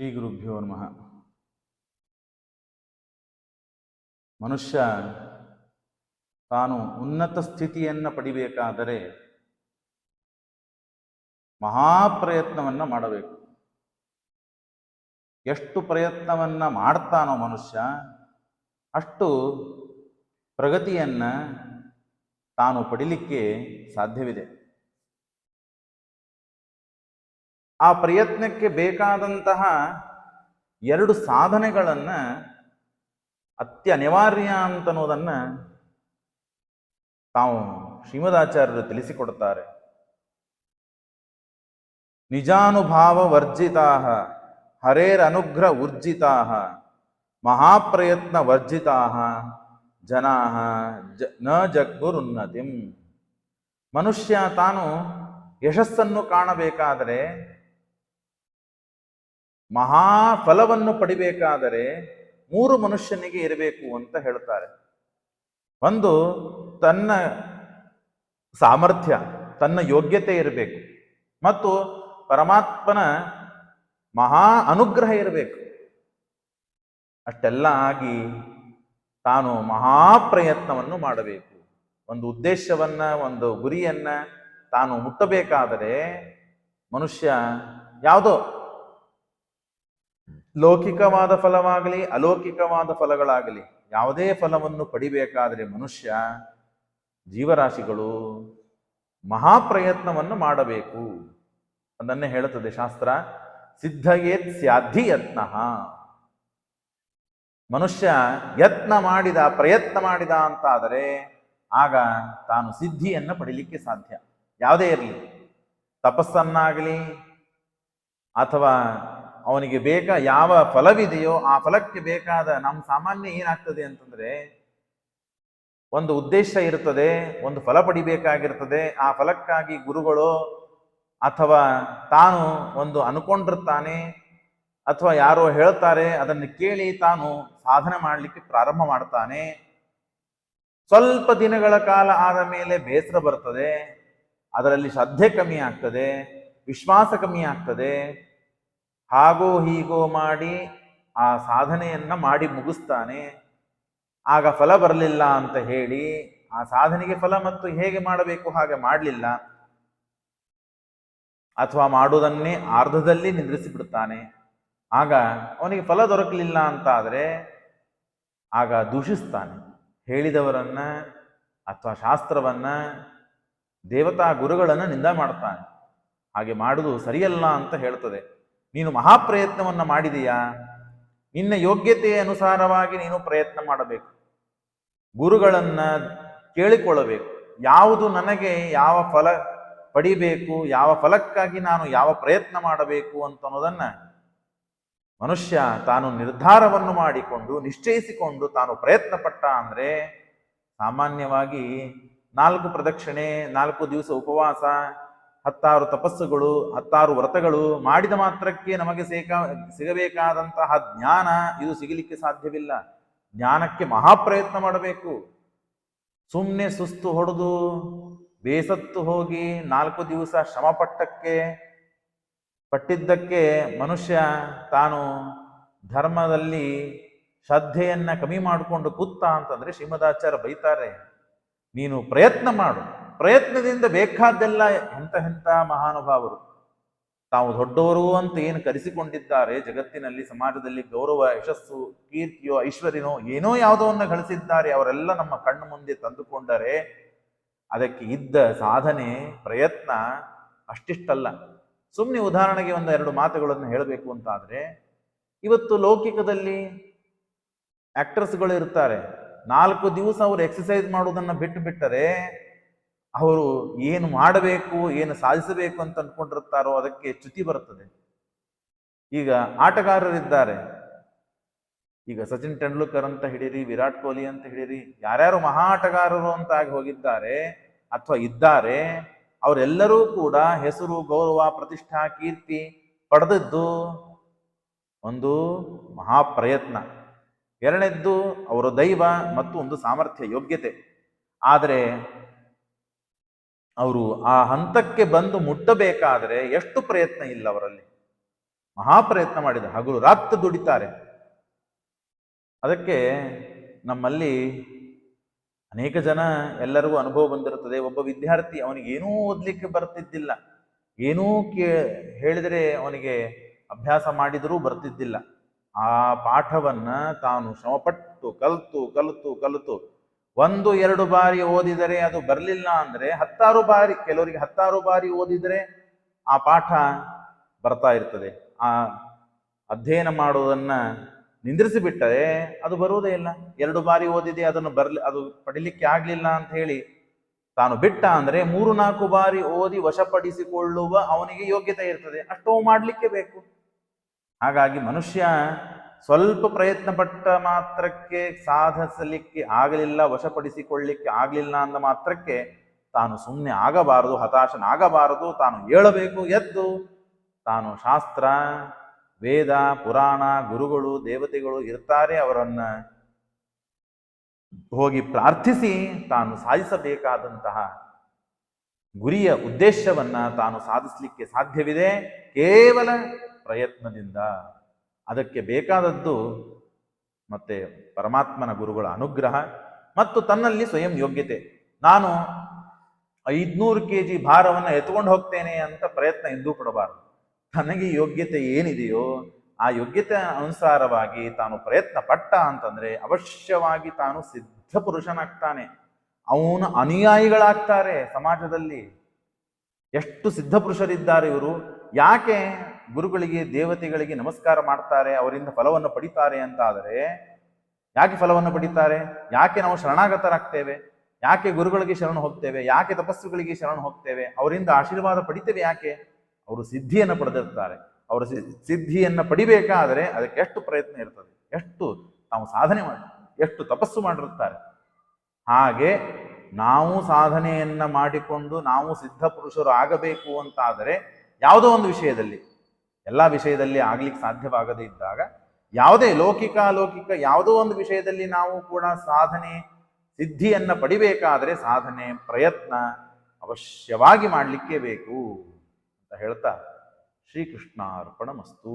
ಶ್ರೀ ಗುರುಭ್ಯೋ ನಮಃ. ಮನುಷ್ಯ ತಾನು ಉನ್ನತ ಸ್ಥಿತಿಯನ್ನು ಪಡಿಬೇಕಾದರೆ ಮಹಾಪ್ರಯತ್ನವನ್ನು ಮಾಡಬೇಕು. ಎಷ್ಟು ಪ್ರಯತ್ನವನ್ನು ಮಾಡ್ತಾನೋ ಮನುಷ್ಯ ಅಷ್ಟು ಪ್ರಗತಿಯನ್ನು ತಾನು ಪಡಿಲಿಕ್ಕೆ ಸಾಧ್ಯವಿದೆ. ಆ ಪ್ರಯತ್ನಕ್ಕೆ ಬೇಕಾದಂತಹ ಎರಡು ಸಾಧನೆಗಳನ್ನು ಅತ್ಯನಿವಾರ್ಯ ಅಂತನ್ನೋದನ್ನು ತಾವು ಶ್ರೀಮದಾಚಾರ್ಯರು ತಿಳಿಸಿಕೊಡುತ್ತಾರೆ. ನಿಜಾನುಭಾವ ವರ್ಜಿತಾ ಹರೇರನುಗ್ರಹ ಊರ್ಜಿತಾ ಮಹಾಪ್ರಯತ್ನ ವರ್ಜಿತಾ ಜನಾ ನ ಜಗ್ಗುರುನ್ನತಿಂ. ಮನುಷ್ಯ ತಾನು ಯಶಸ್ಸನ್ನು ಕಾಣಬೇಕಾದರೆ, ಮಹಾಫಲವನ್ನು ಪಡಿಬೇಕಾದರೆ ಮೂರು ಮನುಷ್ಯನಿಗೆ ಇರಬೇಕು ಅಂತ ಹೇಳ್ತಾರೆ. ಒಂದು, ತನ್ನ ಸಾಮರ್ಥ್ಯ, ತನ್ನ ಯೋಗ್ಯತೆ ಇರಬೇಕು. ಮತ್ತು ಪರಮಾತ್ಮನ ಮಹಾ ಅನುಗ್ರಹ ಇರಬೇಕು. ಅಷ್ಟೆಲ್ಲ ಆಗಿ ತಾನು ಮಹಾಪ್ರಯತ್ನವನ್ನು ಮಾಡಬೇಕು. ಒಂದು ಉದ್ದೇಶವನ್ನ, ಒಂದು ಗುರಿಯನ್ನ ತಾನು ಮುಟ್ಟಬೇಕಾದರೆ ಮನುಷ್ಯ ಯಾವುದೋ ಲೌಕಿಕವಾದ ಫಲವಾಗಲಿ ಅಲೌಕಿಕವಾದ ಫಲಗಳಾಗಲಿ ಯಾವುದೇ ಫಲವನ್ನು ಪಡಿಬೇಕಾದರೆ ಮನುಷ್ಯ, ಜೀವರಾಶಿಗಳು ಮಹಾಪ್ರಯತ್ನವನ್ನು ಮಾಡಬೇಕು. ಅದನ್ನೇ ಹೇಳುತ್ತದೆ ಶಾಸ್ತ್ರ, ಸಿದ್ಧಯೇತ್ ಸ್ಯಾಧಿ ಯತ್ನ. ಮನುಷ್ಯ ಯತ್ನ ಮಾಡಿದ, ಪ್ರಯತ್ನ ಮಾಡಿದ ಅಂತಾದರೆ ಆಗ ತಾನು ಸಿದ್ಧಿಯನ್ನು ಪಡಿಲಿಕ್ಕೆ ಸಾಧ್ಯ. ಯಾವುದೇ ಇರಲಿ, ತಪಸ್ಸನ್ನಾಗಲಿ ಅಥವಾ ಅವನಿಗೆ ಯಾವ ಫಲವಿದೆಯೋ ಆ ಫಲಕ್ಕೆ ಬೇಕಾದ, ನಮ್ಮ ಸಾಮಾನ್ಯ ಏನಾಗ್ತದೆ ಅಂತಂದ್ರೆ, ಒಂದು ಉದ್ದೇಶ ಇರ್ತದೆ, ಒಂದು ಫಲ ಪಡಿಬೇಕಾಗಿರ್ತದೆ. ಆ ಫಲಕ್ಕಾಗಿ ಗುರುಗಳು ಅಥವಾ ತಾನು ಒಂದು ಅನ್ಕೊಂಡಿರ್ತಾನೆ, ಅಥವಾ ಯಾರೋ ಹೇಳ್ತಾರೆ, ಅದನ್ನು ಕೇಳಿ ತಾನು ಸಾಧನೆ ಮಾಡಲಿಕ್ಕೆ ಪ್ರಾರಂಭ ಮಾಡ್ತಾನೆ. ಸ್ವಲ್ಪ ದಿನಗಳ ಕಾಲ ಆದ ಮೇಲೆ ಬೇಸರ ಬರ್ತದೆ, ಅದರಲ್ಲಿ ಶ್ರದ್ಧೆ ಕಮ್ಮಿ ಆಗ್ತದೆ, ವಿಶ್ವಾಸ ಕಮ್ಮಿ ಆಗ್ತದೆ. ಹಾಗೋ ಹೀಗೋ ಮಾಡಿ ಆ ಸಾಧನೆಯನ್ನ ಮಾಡಿ ಮುಗಿಸ್ತಾನೆ. ಆಗ ಫಲ ಬರಲಿಲ್ಲ ಅಂತ ಹೇಳಿ ಆ ಸಾಧನೆಗೆ ಫಲ ಮತ್ತು ಹೇಗೆ ಮಾಡಬೇಕು ಹಾಗೆ ಮಾಡಲಿಲ್ಲ, ಅಥವಾ ಮಾಡುವುದನ್ನೇ ಅರ್ಧದಲ್ಲಿ ನಿಂದ್ರಿಸಿ ಬಿಡ್ತಾನೆ. ಆಗ ಅವನಿಗೆ ಫಲ ದೊರಕಲಿಲ್ಲ ಅಂತ ಆದರೆ ಆಗ ದೂಷಿಸ್ತಾನೆ. ಹೇಳಿದವರನ್ನ ಅಥವಾ ಶಾಸ್ತ್ರವನ್ನ, ದೇವತಾ ಗುರುಗಳನ್ನು ನಿಂದ ಮಾಡ್ತಾನೆ. ಹಾಗೆ ಮಾಡುವುದು ಸರಿಯಲ್ಲ ಅಂತ ಹೇಳ್ತದೆ. ನೀನು ಮಹಾಪ್ರಯತ್ನವನ್ನು ಮಾಡಿದೀಯಾ, ನಿನ್ನ ಯೋಗ್ಯತೆಯ ಅನುಸಾರವಾಗಿ ನೀನು ಪ್ರಯತ್ನ ಮಾಡಬೇಕು. ಗುರುಗಳನ್ನ ಕೇಳಿಕೊಳ್ಳಬೇಕು. ಯಾವುದು ನನಗೆ ಯಾವ ಫಲ ಪಡಿಬೇಕು, ಯಾವ ಫಲಕ್ಕಾಗಿ ನಾನು ಯಾವ ಪ್ರಯತ್ನ ಮಾಡಬೇಕು ಅಂತ ಅನ್ನೋದನ್ನ ಮನುಷ್ಯ ತಾನು ನಿರ್ಧಾರವನ್ನು ಮಾಡಿಕೊಂಡು ನಿಶ್ಚಯಿಸಿಕೊಂಡು ತಾನು ಪ್ರಯತ್ನ ಪಟ್ಟ ಅಂದ್ರೆ, ಸಾಮಾನ್ಯವಾಗಿ 4 ಪ್ರದಕ್ಷಿಣೆ, 4 ದಿವಸ ಉಪವಾಸ, 16 ತಪಸ್ಸುಗಳು, 16 ವ್ರತಗಳು ಮಾಡಿದ ಮಾತ್ರಕ್ಕೆ ನಮಗೆ ಸಿಗಬೇಕಾದಂತಹ ಜ್ಞಾನ ಇದು ಸಿಗಲಿಕ್ಕೆ ಸಾಧ್ಯವಿಲ್ಲ. ಜ್ಞಾನಕ್ಕೆ ಮಹಾಪ್ರಯತ್ನ ಮಾಡಬೇಕು. ಸುಮ್ಮನೆ ಸುಸ್ತು ಹೊಡೆದು ಬೇಸತ್ತು ಹೋಗಿ 4 ದಿವಸ ಶ್ರಮ ಪಟ್ಟಿದ್ದಕ್ಕೆ ಮನುಷ್ಯ ತಾನು ಧರ್ಮದಲ್ಲಿ ಶ್ರದ್ಧೆಯನ್ನ ಕಮ್ಮಿ ಮಾಡಿಕೊಂಡು ಕೂತ ಅಂತಂದ್ರೆ ಶ್ರೀಮದಾಚಾರ್ಯ ಬೈತಾರೆ. ನೀನು ಪ್ರಯತ್ನ ಮಾಡು, ಪ್ರಯತ್ನದಿಂದ ಬೇಕಾದ್ದೆಲ್ಲ. ಎಂಥ ಮಹಾನುಭಾವರು ತಾವು ದೊಡ್ಡವರು ಅಂತ ಏನು ಕರೆಸಿಕೊಂಡಿದ್ದಾರೆ, ಜಗತ್ತಿನಲ್ಲಿ ಸಮಾಜದಲ್ಲಿ ಗೌರವ, ಯಶಸ್ಸು, ಕೀರ್ತಿಯೋ ಐಶ್ವರ್ಯನೋ ಏನೋ ಯಾವುದೋವನ್ನು ಗಳಿಸಿದ್ದಾರೆ, ಅವರೆಲ್ಲ ನಮ್ಮ ಕಣ್ಣು ಮುಂದೆ ತಂದುಕೊಂಡರೆ ಅದಕ್ಕೆ ಇದ್ದ ಸಾಧನೆ, ಪ್ರಯತ್ನ ಅಷ್ಟಿಷ್ಟಲ್ಲ. ಸುಮ್ಮನೆ ಉದಾಹರಣೆಗೆ 1-2 ಮಾತುಗಳನ್ನು ಹೇಳಬೇಕು ಅಂತಾದ್ರೆ, ಇವತ್ತು ಲೌಕಿಕದಲ್ಲಿ ಆಕ್ಟರ್ಸ್ಗಳು ಇರ್ತಾರೆ. 4 ದಿವಸ ಅವರು ಎಕ್ಸಸೈಸ್ ಮಾಡುವುದನ್ನು ಬಿಟ್ಟರೆ ಅವರು ಏನು ಮಾಡಬೇಕು, ಏನು ಸಾಧಿಸಬೇಕು ಅಂತ ಅನ್ಕೊಂಡಿರ್ತಾರೋ ಅದಕ್ಕೆ ಚ್ಯುತಿ ಬರುತ್ತದೆ. ಈಗ ಆಟಗಾರರಿದ್ದಾರೆ, ಈಗ ಸಚಿನ್ ತೆಂಡೂಲ್ಕರ್ ಅಂತ ಹಿಡೀರಿ, ವಿರಾಟ್ ಕೊಹ್ಲಿ ಅಂತ ಹಿಡೀರಿ, ಯಾರ್ಯಾರು ಮಹಾ ಆಟಗಾರರು ಅಂತ ಆಗಿ ಹೋಗಿದ್ದಾರೆ ಅಥವಾ ಇದ್ದಾರೆ, ಅವರೆಲ್ಲರೂ ಕೂಡ ಹೆಸರು, ಗೌರವ, ಪ್ರತಿಷ್ಠಾ, ಕೀರ್ತಿ ಪಡೆದದ್ದು ಒಂದು ಮಹಾಪ್ರಯತ್ನ. ಎರಡನೇದ್ದು ಅವರ ದೈವ ಮತ್ತು ಒಂದು ಸಾಮರ್ಥ್ಯ, ಯೋಗ್ಯತೆ. ಆದರೆ ಅವರು ಆ ಹಂತಕ್ಕೆ ಬಂದು ಮುಟ್ಟಬೇಕಾದರೆ ಎಷ್ಟು ಪ್ರಯತ್ನ ಇಲ್ಲ ಅವರಲ್ಲಿ. ಮಹಾಪ್ರಯತ್ನ ಮಾಡಿದ, ಹಗಲು ರಾತ್ರಿ ದುಡಿತಾರೆ. ಅದಕ್ಕೆ ನಮ್ಮಲ್ಲಿ ಅನೇಕ ಜನ, ಎಲ್ಲರಿಗೂ ಅನುಭವ ಬಂದಿರುತ್ತದೆ. ಒಬ್ಬ ವಿದ್ಯಾರ್ಥಿ, ಅವನಿಗೆ ಏನೂ ಓದ್ಲಿಕ್ಕೆ ಬರ್ತಿದ್ದಿಲ್ಲ, ಏನೂ ಹೇಳಿದರೆ ಅವನಿಗೆ ಅಭ್ಯಾಸ ಮಾಡಿದರೂ ಬರ್ತಿದ್ದಿಲ್ಲ. ಆ ಪಾಠವನ್ನ ತಾನು ಶ್ರಮಪಟ್ಟು ಕಲಿತು ಕಲಿತು ಕಲಿತು 1-2 ಬಾರಿ ಓದಿದರೆ ಅದು ಬರಲಿಲ್ಲ ಅಂದ್ರೆ 10 ಬಾರಿ, ಕೆಲವರಿಗೆ 10 ಬಾರಿ ಓದಿದರೆ ಆ ಪಾಠ ಬರ್ತಾ ಇರ್ತದೆ. ಆ ಅಧ್ಯಯನ ಮಾಡುವುದನ್ನ ನಿಂದ್ರಿಸಿಬಿಟ್ಟರೆ ಅದು ಬರುವುದೇ ಇಲ್ಲ. 2 ಬಾರಿ ಓದಿದೆ, ಅದನ್ನು ಅದು ಪಡಿಲಿಕ್ಕೆ ಆಗ್ಲಿಲ್ಲ ಅಂತ ಹೇಳಿ ತಾನು ಬಿಟ್ಟ ಅಂದ್ರೆ 3-4 ಬಾರಿ ಓದಿ ವಶಪಡಿಸಿಕೊಳ್ಳುವ ಅವನಿಗೆ ಯೋಗ್ಯತೆ ಇರ್ತದೆ. ಅಷ್ಟೋ ಮಾಡ್ಲಿಕ್ಕೆ ಬೇಕು. ಹಾಗಾಗಿ ಮನುಷ್ಯ ಸ್ವಲ್ಪ ಪ್ರಯತ್ನ ಪಟ್ಟ ಮಾತ್ರಕ್ಕೆ ಸಾಧಿಸಲಿಕ್ಕೆ ಆಗಲಿಲ್ಲ, ವಶಪಡಿಸಿಕೊಳ್ಳಿಕ್ಕೆ ಆಗಲಿಲ್ಲ ಅಂದ ಮಾತ್ರಕ್ಕೆ ತಾನು ಸುಮ್ಮನೆ ಆಗಬಾರದು, ಹತಾಶನಾಗಬಾರದು. ತಾನು ಏಳಬೇಕು, ಎದ್ದು ತಾನು ಶಾಸ್ತ್ರ, ವೇದ, ಪುರಾಣ, ಗುರುಗಳು, ದೇವತೆಗಳು ಇರ್ತಾರೆ, ಅವರನ್ನ ಹೋಗಿ ಪ್ರಾರ್ಥಿಸಿ ತಾನು ಸಾಧಿಸಬೇಕಾದಂತಹ ಗುರಿಯ ಉದ್ದೇಶವನ್ನ ತಾನು ಸಾಧಿಸಲಿಕ್ಕೆ ಸಾಧ್ಯವಿದೆ ಕೇವಲ ಪ್ರಯತ್ನದಿಂದ. ಅದಕ್ಕೆ ಬೇಕಾದದ್ದು ಮತ್ತೆ ಪರಮಾತ್ಮನ ಗುರುಗಳ ಅನುಗ್ರಹ ಮತ್ತು ತನ್ನಲ್ಲಿ ಸ್ವಯಂ ಯೋಗ್ಯತೆ. ನಾನು 500 kg ಭಾರವನ್ನು ಎತ್ಕೊಂಡು ಹೋಗ್ತೇನೆ ಅಂತ ಪ್ರಯತ್ನ ಎಂದೂ ಪಡಬಾರದು. ತನಗೆ ಯೋಗ್ಯತೆ ಏನಿದೆಯೋ ಆ ಯೋಗ್ಯತೆ ಅನುಸಾರವಾಗಿ ತಾನು ಪ್ರಯತ್ನ ಪಟ್ಟ ಅಂತಂದ್ರೆ ಅವಶ್ಯವಾಗಿ ತಾನು ಸಿದ್ಧ ಪುರುಷನಾಗ್ತಾನೆ. ಅವನ ಅನುಯಾಯಿಗಳಾಗ್ತಾರೆ ಸಮಾಜದಲ್ಲಿ. ಎಷ್ಟು ಸಿದ್ಧ ಪುರುಷರಿದ್ದಾರೆ ಇವರು. ಯಾಕೆ ಗುರುಗಳಿಗೆ, ದೇವತೆಗಳಿಗೆ ನಮಸ್ಕಾರ ಮಾಡ್ತಾರೆ, ಅವರಿಂದ ಫಲವನ್ನು ಪಡಿತಾರೆ ಅಂತ ಆದರೆ, ಯಾಕೆ ಫಲವನ್ನು ಪಡಿತಾರೆ? ಯಾಕೆ ನಾವು ಶರಣಾಗತರಾಗ್ತೇವೆ? ಯಾಕೆ ಗುರುಗಳಿಗೆ ಶರಣು ಹೋಗ್ತೇವೆ? ಯಾಕೆ ತಪಸ್ಸುಗಳಿಗೆ ಶರಣು ಹೋಗ್ತೇವೆ? ಅವರಿಂದ ಆಶೀರ್ವಾದ ಪಡಿತೇವೆ ಯಾಕೆ? ಅವರು ಸಿದ್ಧಿಯನ್ನು ಪಡೆದಿರ್ತಾರೆ. ಅವರು ಸಿದ್ಧಿಯನ್ನು ಪಡಿಬೇಕಾದರೆ ಅದಕ್ಕೆ ಎಷ್ಟು ಪ್ರಯತ್ನ ಇರ್ತದೆ, ಎಷ್ಟು ತಾವು ಸಾಧನೆ ಮಾಡಿ, ಎಷ್ಟು ತಪಸ್ಸು ಮಾಡಿರುತ್ತಾರೆ. ಹಾಗೆ ನಾವು ಸಾಧನೆಯನ್ನ ಮಾಡಿಕೊಂಡು ನಾವು ಸಿದ್ಧ ಪುರುಷರು ಆಗಬೇಕು ಅಂತಾದರೆ ಯಾವುದೋ ಒಂದು ವಿಷಯದಲ್ಲಿ, ಎಲ್ಲ ವಿಷಯದಲ್ಲಿ ಆಗ್ಲಿಕ್ಕೆ ಸಾಧ್ಯವಾಗದೇ ಇದ್ದಾಗ, ಯಾವುದೇ ಲೌಕಿಕ ಯಾವುದೋ ಒಂದು ವಿಷಯದಲ್ಲಿ ನಾವು ಕೂಡ ಸಾಧನೆ, ಸಿದ್ಧಿಯನ್ನ ಪಡಿಬೇಕಾದರೆ ಸಾಧನೆ, ಪ್ರಯತ್ನ ಅವಶ್ಯವಾಗಿ ಮಾಡಲಿಕ್ಕೆ ಬೇಕು ಅಂತ ಹೇಳ್ತಾ ಶ್ರೀಕೃಷ್ಣಾರ್ಪಣಮಸ್ತು.